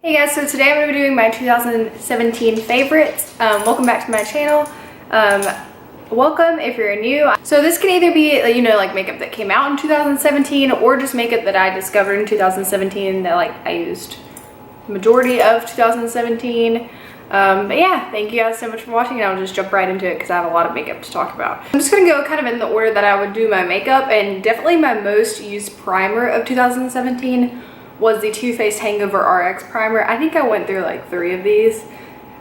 Hey guys, so today I'm going to be doing my 2017 favorites. Welcome back to my channel. Welcome if you're new. So this can either be, like makeup that came out in 2017 or just makeup that I discovered in 2017 that I used majority of 2017. But yeah, thank you guys so much for watching, and I'll just jump right into it because I have a lot of makeup to talk about. I'm just going to go kind of in the order that I would do my makeup, and definitely my most used primer of 2017 was the Too Faced Hangover RX primer. I think I went through like 3 of these.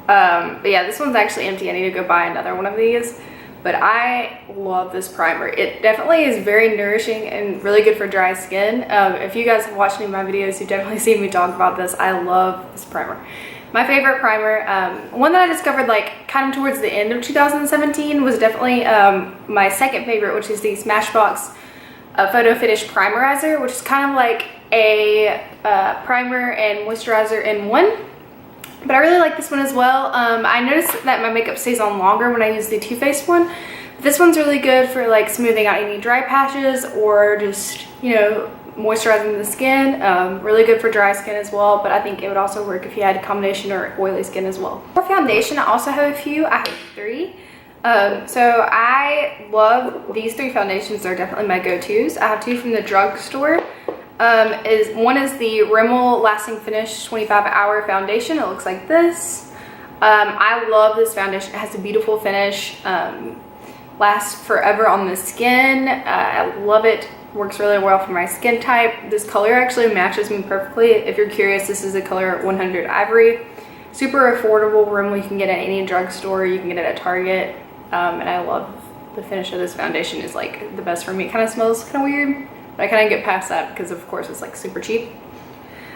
But yeah, this one's actually empty. I need to go buy another one of these. But I love this primer. It definitely is very nourishing and really good for dry skin. If you guys have watched any of my videos, you've definitely seen me talk about this. I love this primer. My favorite primer, one that I discovered kind of towards the end of 2017 was definitely my second favorite, which is the Smashbox Photo Finish Primerizer, which is kind of like a primer and moisturizer in one. But I really like this one as well. I noticed that my makeup stays on longer when I use the Too Faced one. This one's really good for smoothing out any dry patches or just, moisturizing the skin. Really good for dry skin as well, but I think it would also work if you had combination or oily skin as well. For foundation, I also have a few. I have 3. So I love these 3 foundations. They're definitely my go-tos. I have 2 from the drugstore. One is the Rimmel Lasting Finish 25-Hour Foundation. It looks like this. I love this foundation. It has a beautiful finish. Lasts forever on the skin. I love it. Works really well for my skin type. This color actually matches me perfectly. If you're curious, this is the color 100 Ivory. Super affordable. Rimmel, you can get it at any drugstore. You can get it at Target. And I love the finish of this foundation. Is the best for me. It kind of smells kind of weird. But I kind of get past that because of course it's super cheap.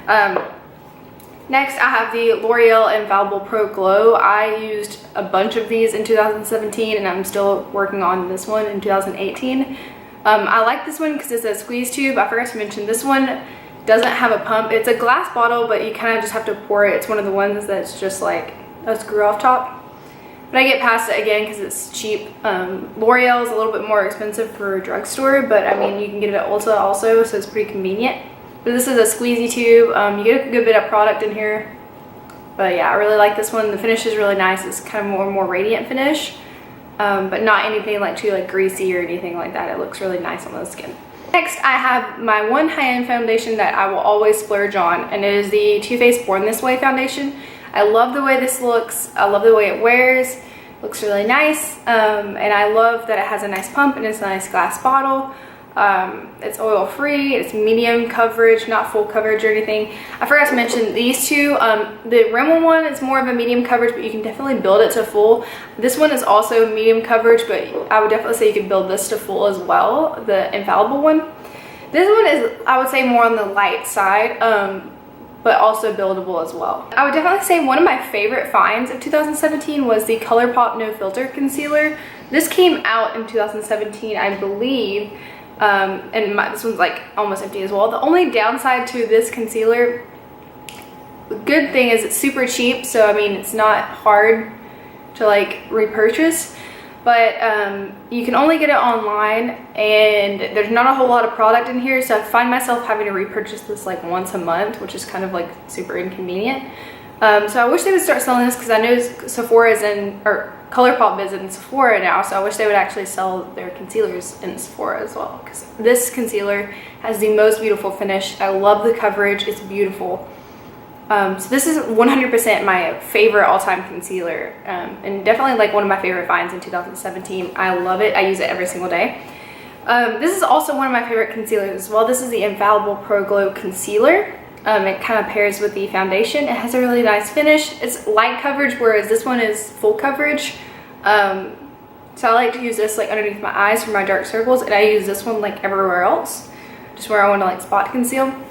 Next I have the L'Oreal Infallible Pro Glow. I used a bunch of these in 2017 and I'm still working on this one in 2018. I like this one because it's a squeeze tube. I forgot to mention this one doesn't have a pump. It's a glass bottle, but you kind of just have to pour it. It's one of the ones that's just like a screw off top. But I get past it again because it's cheap. L'Oreal is a little bit more expensive for drugstore, but I mean, you can get it at Ulta also, so it's pretty convenient. But this is a squeezy tube. You get a good bit of product in here. But yeah, I really like this one. The finish is really nice. It's kind of more radiant finish, but not anything too greasy or anything like that. It looks really nice on the skin. Next, I have my one high-end foundation that I will always splurge on, and it is the Too Faced Born This Way foundation. I love the way this looks. I love the way it wears. It looks really nice. And I love that it has a nice pump and it's a nice glass bottle. It's oil free. It's medium coverage, not full coverage or anything. I forgot to mention these 2. The Rimmel one is more of a medium coverage, but you can definitely build it to full. This one is also medium coverage, but I would definitely say you can build this to full as well, the Infallible one. This one is, I would say, more on the light side. But also buildable as well. I would definitely say one of my favorite finds of 2017 was the ColourPop No Filter Concealer. This came out in 2017, I believe, and this one's almost empty as well. The only downside to this concealer, the good thing is it's super cheap, so I mean it's not hard to repurchase. But you can only get it online, and there's not a whole lot of product in here, so I find myself having to repurchase this once a month, which is kind of super inconvenient. So I wish they would start selling this, because I know Sephora is in, or ColourPop is in Sephora now, so I wish they would actually sell their concealers in Sephora as well, because this concealer has the most beautiful finish. I love the coverage. It's beautiful. So this is 100% my favorite all-time concealer, and definitely one of my favorite finds in 2017. I love it. I use it every single day. This is also one of my favorite concealers as well. This is the Infallible Pro Glow Concealer. It kind of pairs with the foundation. It has a really nice finish. It's light coverage, whereas this one is full coverage. So I like to use this underneath my eyes for my dark circles, and I use this one everywhere else, just where I want to spot conceal.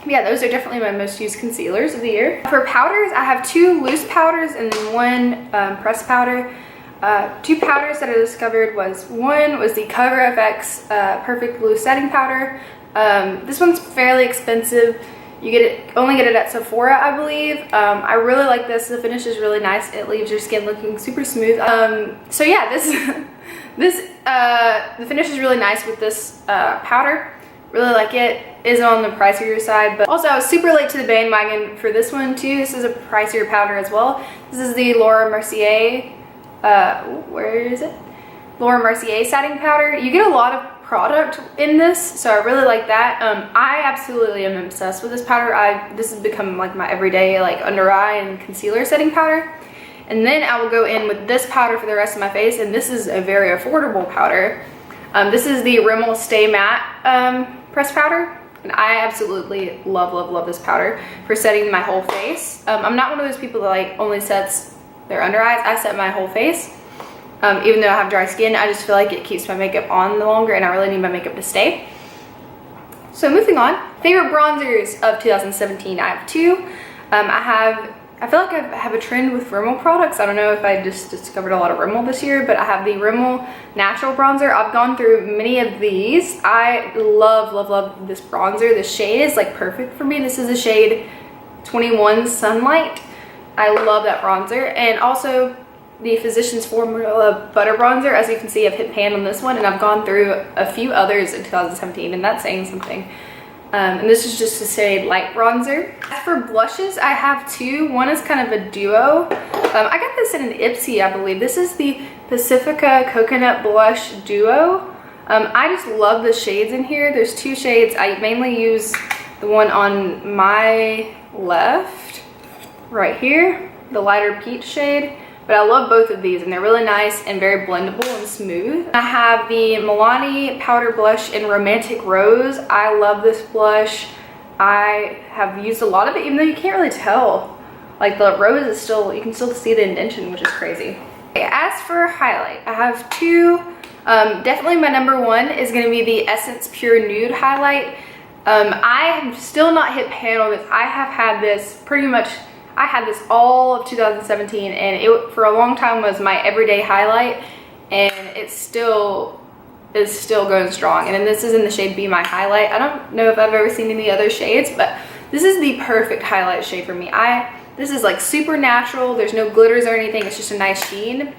Yeah, those are definitely my most used concealers of the year. For powders, I have 2 loose powders and then 1 pressed powder. 2 powders that I discovered was, one was the CoverFX Perfect Blue Setting Powder. This one's fairly expensive. You only get it at Sephora, I believe. I really like this. The finish is really nice. It leaves your skin looking super smooth. So yeah, the finish is really nice with this powder. Really like it. Is on the pricier side, but also I was super late to the bandwagon for this one too. This is a pricier powder as well. This is the Laura Mercier, where is it? Laura Mercier setting powder. You get a lot of product in this, so I really like that. I absolutely am obsessed with this powder. This has become like my everyday like under eye and concealer setting powder. And then I will go in with this powder for the rest of my face, and this is a very affordable powder. This is the Rimmel Stay Matte pressed powder. And I absolutely love this powder for setting my whole face. I'm not one of those people that like only sets their under eyes. I set my whole face. Even though I have dry skin, I just feel like it keeps my makeup on longer, and I really need my makeup to stay. So moving on, favorite bronzers of 2017. I have two. I feel like I have a trend with Rimmel products. I don't know if I just discovered a lot of Rimmel this year, but I have the Rimmel Natural Bronzer. I've gone through many of these. I love this bronzer. The shade is like perfect for me. This is the shade 21 Sunlight. I love that bronzer. And also the Physicians Formula Butter Bronzer. As you can see, I've hit pan on this one, and I've gone through a few others in 2017, and that's saying something. And this is just a shade light bronzer. As for blushes, I have two. One is kind of a duo. I got this in an Ipsy, I believe. This is the Pacifica Coconut Blush Duo. I just love the shades in here. There's two shades. I mainly use the one on my left, right here, the lighter peach shade. But I love both of these, and they're really nice and very blendable and smooth. I have the Milani Powder Blush in Romantic Rose. I love this blush. I have used a lot of it, even though you can't really tell. Like the rose is still, you can still see the indentation, which is crazy. Okay, as for highlight, I have two. Definitely my number one is gonna be the Essence Pure Nude Highlight. I have still not hit pan on this. I have had this pretty much, I had this all of 2017, and it for a long time was my everyday highlight, and it still is still going strong. And then this is in the shade Be My Highlight. I don't know if I've ever seen any other shades, but this is the perfect highlight shade for me. This is like super natural. There's no glitters or anything. It's just a nice sheen.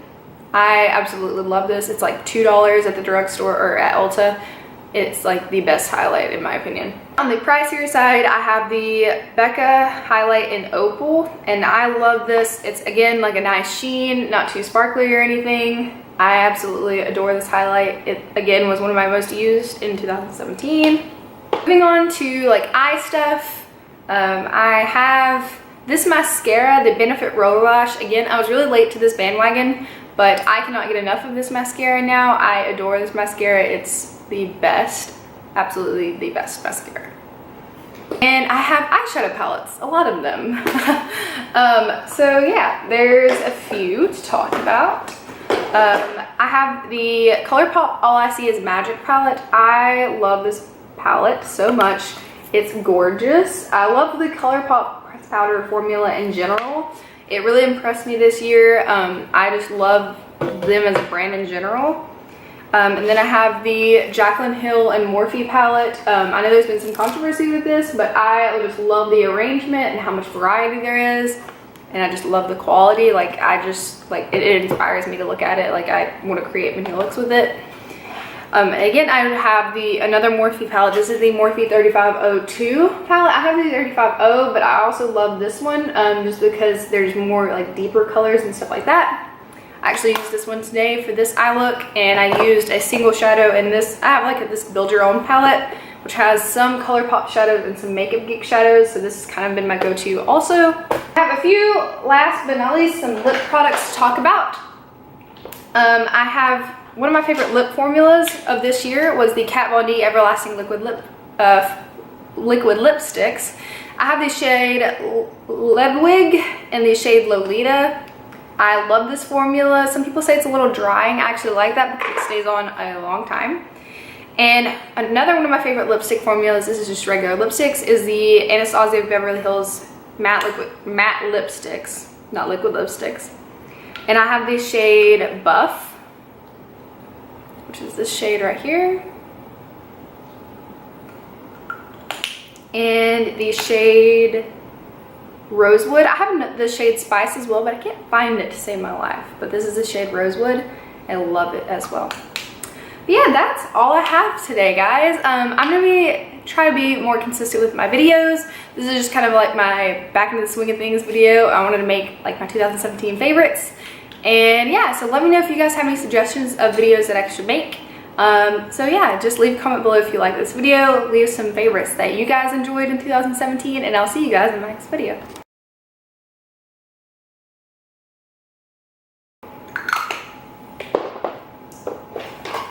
I absolutely love this. It's like $2 at the drugstore or at Ulta. It's like the best highlight in my opinion. On the pricier side, I have the Becca Highlight in Opal, and I love this. It's again like a nice sheen, not too sparkly or anything. I absolutely adore this highlight. It again was one of my most used in 2017. Moving on to like eye stuff, I have this mascara, the Benefit Roller Lash. Again, I was really late to this bandwagon, but I cannot get enough of this mascara now. I adore this mascara. It's the best, absolutely the best mascara. And I have eyeshadow palettes, a lot of them. So yeah, there's a few to talk about. I have the ColourPop All I See Is Magic palette. I love this palette so much. It's gorgeous. I love the ColourPop pressed powder formula in general. It really impressed me this year. I just love them as a brand in general. And then I have the Jaclyn Hill and Morphe palette. I know there's been some controversy with this, but I just love the arrangement and how much variety there is. And I just love the quality. Like it inspires me to look at it. Like I want to create many looks with it. Again, I have another Morphe palette. This is the Morphe 3502 palette. I have the 3500, but I also love this one just because there's more like deeper colors and stuff like that. I actually used this one today for this eye look, and I used a single shadow in this. I have like this Build Your Own palette, which has some ColourPop shadows and some Makeup Geek shadows, so this has kind of been my go-to also. I have a few, last but not least, some lip products to talk about. I have one of my favorite lip formulas of this year was the Kat Von D Everlasting Liquid Lipsticks. I have the shade Ledwig and the shade Lolita. I love this formula. Some people say it's a little drying. I actually like that because it stays on a long time. And another one of my favorite lipstick formulas, this is just regular lipsticks, is the Anastasia Beverly Hills matte lipsticks, not liquid lipsticks. And I have the shade Buff, which is this shade right here. And the shade Rosewood. I have the shade Spice as well, but I can't find it to save my life. But this is the shade Rosewood. I love it as well. But yeah, that's all I have today, guys. I'm gonna try to be more consistent with my videos. This is just kind of like my back into the swing of things video. I wanted to make like my 2017 favorites. And yeah, so let me know if you guys have any suggestions of videos that I should make. So yeah, just leave a comment below if you like this video. Leave some favorites that you guys enjoyed in 2017, and I'll see you guys in my next video.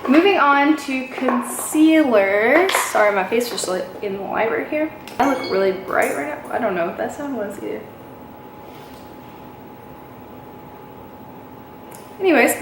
Moving on to concealer. Sorry, my face was like in the light right here. I look really bright right now. I don't know what that sound was either. Anyways,